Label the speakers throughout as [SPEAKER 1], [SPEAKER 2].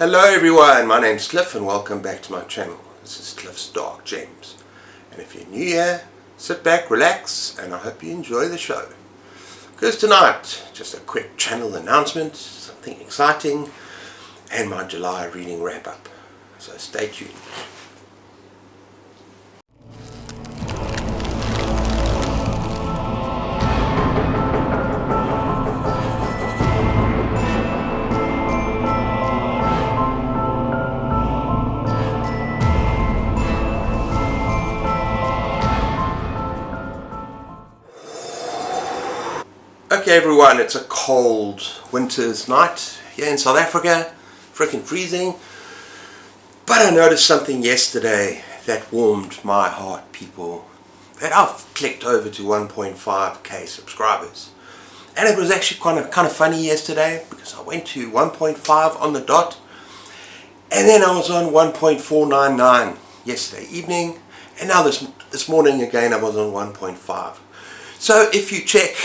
[SPEAKER 1] Hello everyone, my name's Cliff and welcome back to my channel. This is Cliff's Dark Gems. And if you're new here, sit back, relax, and I hope you enjoy the show. Because tonight, just a quick channel announcement, something exciting, and my July reading wrap up. So stay tuned. Okay everyone, it's a cold winter's night here in South Africa, freaking freezing. But I noticed something yesterday that warmed my heart, people. That I've clicked over to 1.5k subscribers. And it was actually kind of funny yesterday because I went to 1.5 on the dot. And then I was on 1.499 yesterday evening. And now this morning again I was on 1.5. So if you check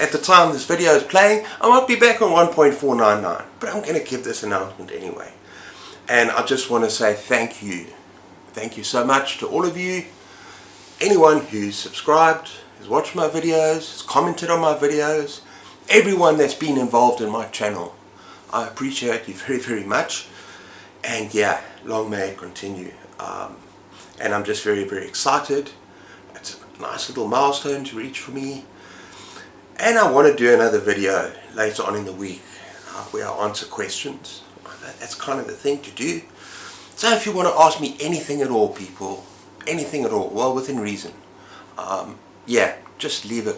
[SPEAKER 1] at the time this video is playing, I might be back on 1.499, but I'm going to give this announcement anyway. And I just want to say thank you. Thank you so much to all of you. Anyone who's subscribed, who's watched my videos, has commented on my videos, everyone that's been involved in my channel. I appreciate you very, very much. And yeah, long may it continue. And I'm just very, very excited. It's a nice little milestone to reach for me. And I want to do another video later on in the week where I answer questions. That's kind of the thing to do. So if you want to ask me anything at all, people, anything at all, well, within reason, yeah, just leave a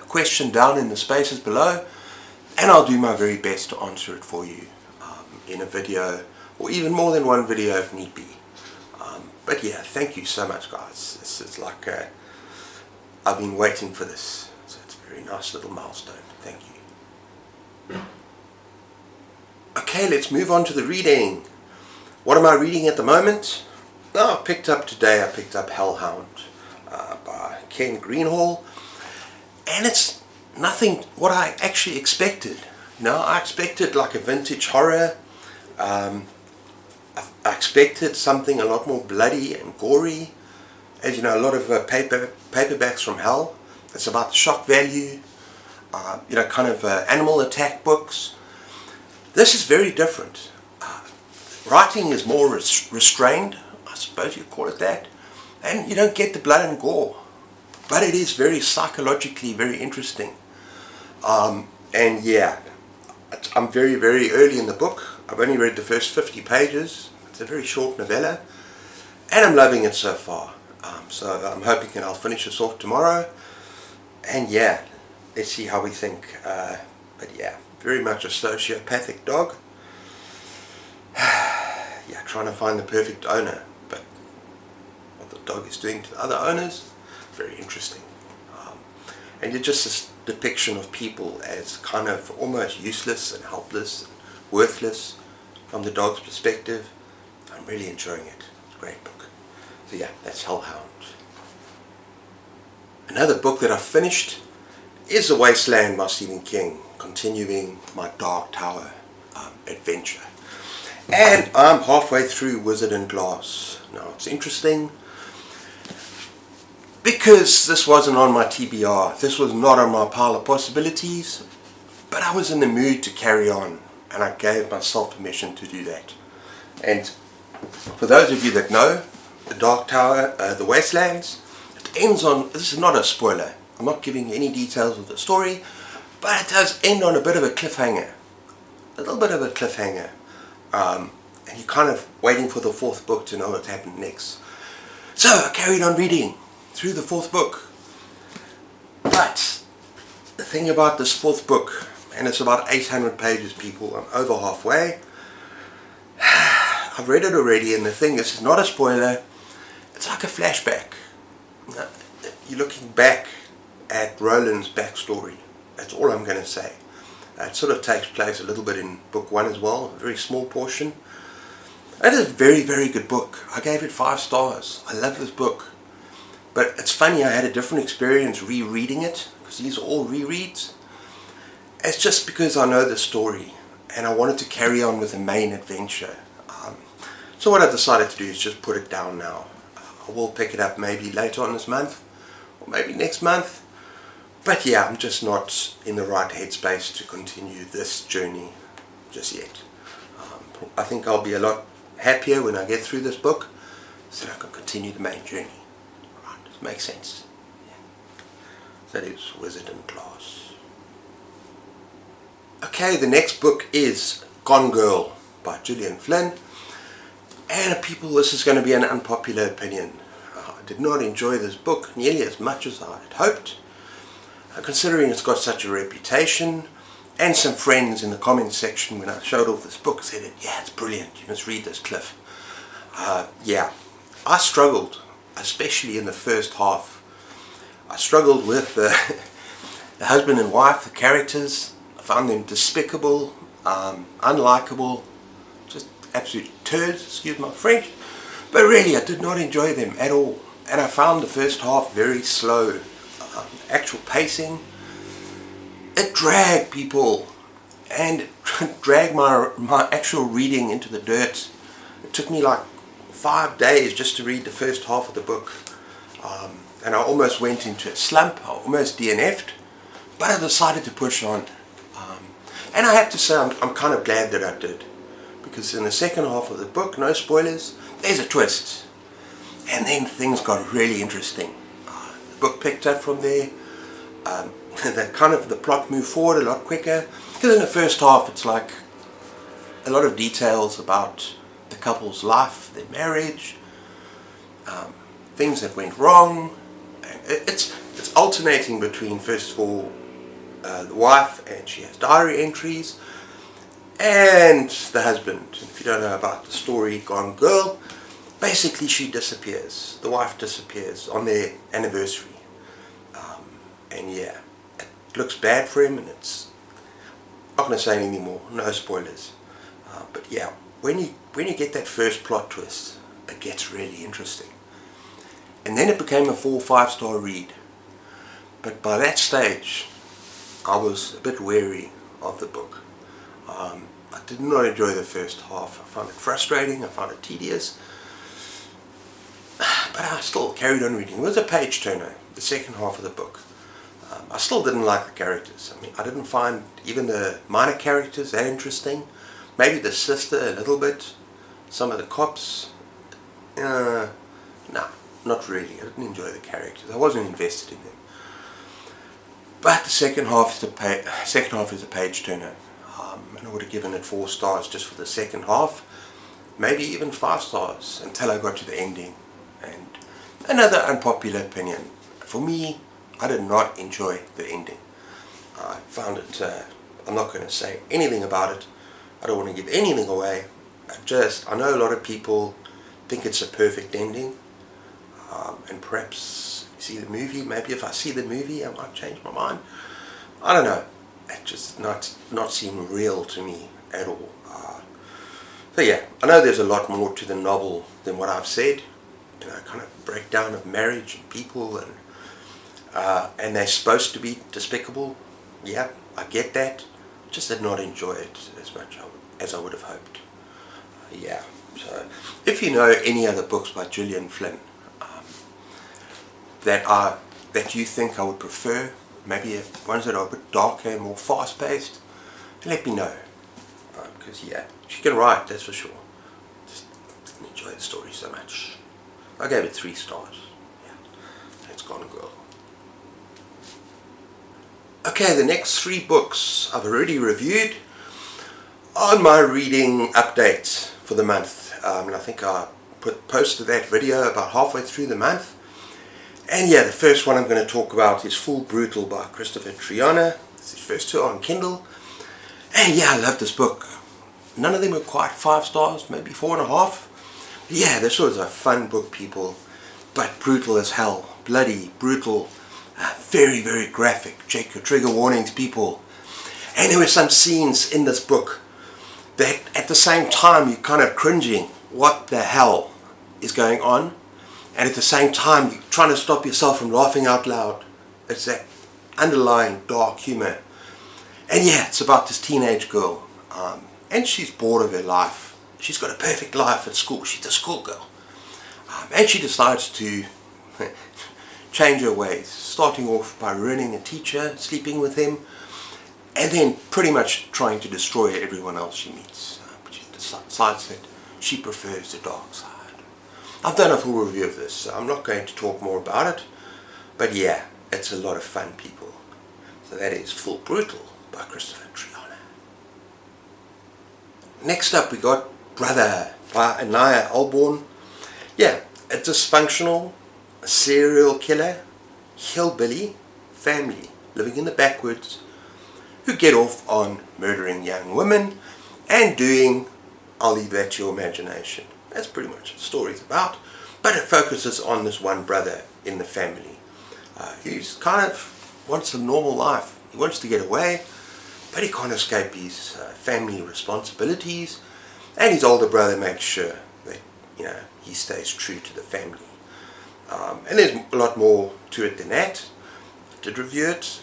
[SPEAKER 1] question down in the spaces below and I'll do my very best to answer it for you in a video, or even more than one video if need be. But yeah, thank you so much, guys. This is like I've been waiting for this. Very nice little milestone. Thank you. Okay, let's move on to the reading. What am I reading at the moment? I picked up Hellhound by Ken Greenhall, and it's nothing what I actually expected. You know, I expected like a vintage horror. I expected something a lot more bloody and gory. As you know, a lot of paperbacks from hell. It's about the shock value, you know, kind of animal attack books. This is very different. Writing is more restrained, I suppose you call it that, and you don't get the blood and gore. But it is very psychologically very interesting. And yeah, I'm very, very early in the book. I've only read the first 50 pages. It's a very short novella, and I'm loving it so far. So I'm hoping I'll finish this off tomorrow. And yeah, let's see how we think. But yeah, very much a sociopathic dog. Yeah, trying to find the perfect owner. But what the dog is doing to the other owners, very interesting. And it's just this depiction of people as kind of almost useless and helpless, and worthless from the dog's perspective. I'm really enjoying it. It's a great book. So yeah, that's Hellhound. Another book that I finished is The Wasteland by Stephen King, continuing my Dark Tower adventure. And I'm halfway through Wizard and Glass. Now it's interesting because this wasn't on my TBR. This was not on my pile of possibilities, but I was in the mood to carry on and I gave myself permission to do that. And for those of you that know, The Dark Tower, The Wastelands, ends on, this is not a spoiler, I'm not giving any details of the story, but it does end on a bit of a cliffhanger, a little bit of a cliffhanger, and you're kind of waiting for the fourth book to know what happened next. So I carried on reading through the fourth book, but the thing about this fourth book, and it's about 800 pages, people, I'm over halfway, I've read it already, and the thing is, it's not a spoiler, it's like a flashback. You're looking back at Roland's backstory. That's all I'm going to say. It sort of takes place a little bit in book 1 as well, a very small portion. It is a very, very good book. I gave it 5 stars. I love this book. But it's funny, I had a different experience rereading it, because these are all rereads. It's just because I know the story. and I wanted to carry on with the main adventure. So what I decided to do is just put it down now. I will pick it up maybe later on this month, or maybe next month. But yeah, I'm just not in the right headspace to continue this journey just yet. I think I'll be a lot happier when I get through this book, so that I can continue the main journey. Right, does it make sense? Yeah. That is Wizard in Class. Okay, the next book is Gone Girl by Gillian Flynn. And people, this is going to be an unpopular opinion. I did not enjoy this book nearly as much as I had hoped. Considering it's got such a reputation, and some friends in the comments section when I showed off this book said, yeah, it's brilliant, you must read this, Cliff. Yeah, I struggled, especially in the first half. I struggled with the husband and wife, the characters. I found them despicable, unlikable, just absolute turds, excuse my French. But really, I did not enjoy them at all. And I found the first half very slow. Actual pacing, it dragged people, and it dragged my actual reading into the dirt. It took me like 5 days just to read the first half of the book, and I almost went into a slump. I almost DNF'd, but I decided to push on, and I have to say I'm kind of glad that I did, because in the second half of the book, no spoilers, there's a twist, and then things got really interesting. The book picked up from there. The plot moved forward a lot quicker, because in the first half it's like a lot of details about the couple's life, their marriage, things that went wrong. And it's alternating between, first of all, the wife, and she has diary entries, and the husband. If you don't know about the story Gone Girl, basically she disappears. The wife disappears on their anniversary. And yeah, it looks bad for him, and it's not going to say anything more, no spoilers. But yeah, when you get that first plot twist, it gets really interesting. And then it became a 4 or 5 star read. But by that stage, I was a bit wary of the book. I did not enjoy the first half. I found it frustrating, I found it tedious. But I still carried on reading. It was a page turner, the second half of the book. I still didn't like the characters. I mean, I didn't find even the minor characters that interesting. Maybe the sister a little bit. Some of the cops. No, not really. I didn't enjoy the characters. I wasn't invested in them. But the second half is a page turner. And I would have given it 4 stars just for the second half. Maybe even 5 stars until I got to the ending. And another unpopular opinion. For me, I did not enjoy the ending. I found it, I'm not going to say anything about it. I don't want to give anything away. I know a lot of people think it's a perfect ending. And perhaps you see the movie, maybe if I see the movie I might change my mind. I don't know. It just not seem real to me at all. So yeah, I know there's a lot more to the novel than what I've said. You know, kind of breakdown of marriage and people, and they're supposed to be despicable. Yeah, I get that. Just did not enjoy it as much as I would have hoped. Yeah, so if you know any other books by Gillian Flynn that you think I would prefer, maybe ones that are a bit darker and more fast-paced, let me know. Because yeah, she can write, that's for sure. Just didn't enjoy the story so much. I gave it 3 stars. Yeah, that's Gone Girl. Okay, the next 3 books I've already reviewed on my reading update for the month. And I think I posted that video about halfway through the month. And yeah, the first one I'm going to talk about is Full Brutal by Christopher Triana. It's the first 2 on Kindle. And yeah, I love this book. None of them were quite 5 stars, maybe 4.5. Yeah, this was a fun book, people, but brutal as hell. Bloody, brutal, very, very graphic. Check your trigger warnings, people. And there were some scenes in this book that at the same time you're kind of cringing. What the hell is going on? And at the same time you're trying to stop yourself from laughing out loud. It's that underlying dark humor. And yeah, it's about this teenage girl. and she's bored of her life. She's got a perfect life at school. She's a schoolgirl. And she decides to change her ways, starting off by ruining a teacher, sleeping with him, and then pretty much trying to destroy everyone else she meets. But she decides that she prefers the dark side. I've done a full review of this, so I'm not going to talk more about it. But yeah, it's a lot of fun, people. So that is Full Brutal by Christopher Triana. Next up we got Brother by Anaya Alborn. Yeah, a dysfunctional serial killer, hillbilly family living in the backwoods who get off on murdering young women and doing, I'll leave that to your imagination. That's pretty much what the story's about. But it focuses on this one brother in the family. He's kind of wants a normal life. He wants to get away, but he can't escape his family responsibilities. And his older brother makes sure that, he stays true to the family. And there's a lot more to it than that. I did review it.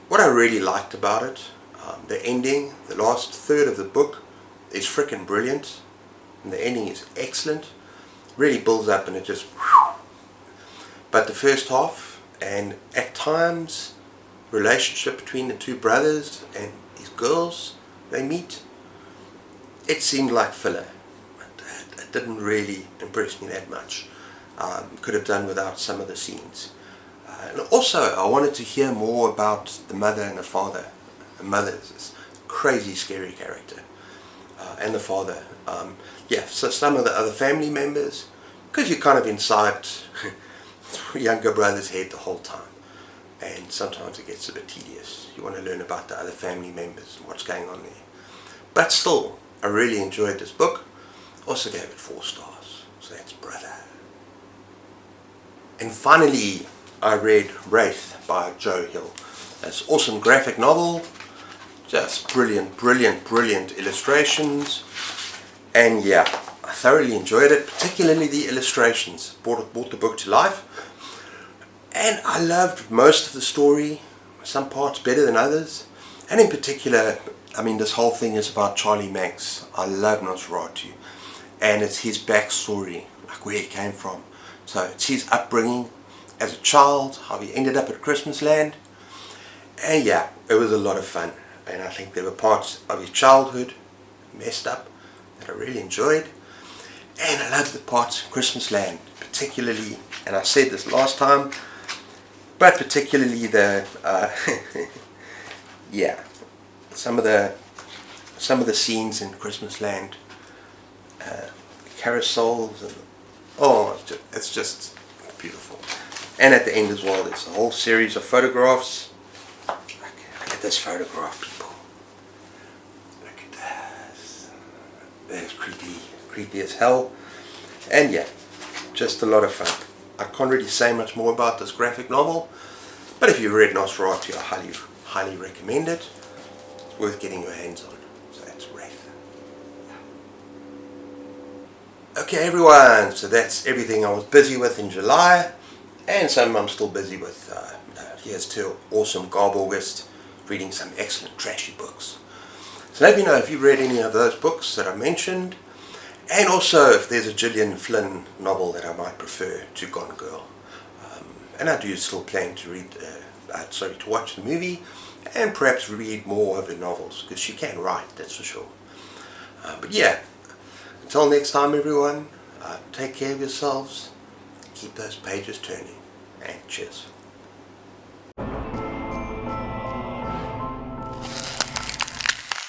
[SPEAKER 1] What I really liked about it, the ending, the last third of the book is freaking brilliant. And the ending is excellent. Really builds up and it just... But the first half, and at times, relationship between the two brothers and these girls they meet, it seemed like filler. It didn't really impress me that much. Could have done without some of the scenes. And also, I wanted to hear more about the mother and the father. The mother is this crazy, scary character. And the father. So some of the other family members, because you're kind of inside younger brother's head the whole time. And sometimes it gets a bit tedious. You want to learn about the other family members and what's going on there. But still, I really enjoyed this book. Also gave it 4 stars. So that's Brother. And finally, I read Wraith by Joe Hill. That's an awesome graphic novel. Just brilliant, brilliant, brilliant illustrations. And yeah, I thoroughly enjoyed it, particularly the illustrations. Brought the book to life. And I loved most of the story, some parts better than others. And in particular, this whole thing is about Charlie Manx. I love Nosferatu. And it's his backstory, like where he came from. So it's his upbringing as a child, how he ended up at Christmasland. And yeah, it was a lot of fun. And I think there were parts of his childhood messed up that I really enjoyed. And I loved the parts of Christmasland, particularly, and I said this last time, but particularly the, some of the scenes in Christmasland, carousels, and it's just beautiful. And at the end as well, there's a whole series of photographs. Look at this photograph, people. Look at this. That's creepy as hell. And yeah, just a lot of fun. I can't really say much more about this graphic novel, but if you've read Nosferatu, I highly recommend it. It's worth getting your hands on. So that's Wraith. Okay everyone, so that's everything I was busy with in July, and some I'm still busy with. Here's to awesome Garb August, reading some excellent trashy books. So let me know if you've read any of those books that I mentioned. And also if there's a Gillian Flynn novel that I might prefer to Gone Girl. And I do still plan to to watch the movie and perhaps read more of her novels, because she can write, that's for sure. But yeah, until next time everyone, take care of yourselves, keep those pages turning, and cheers.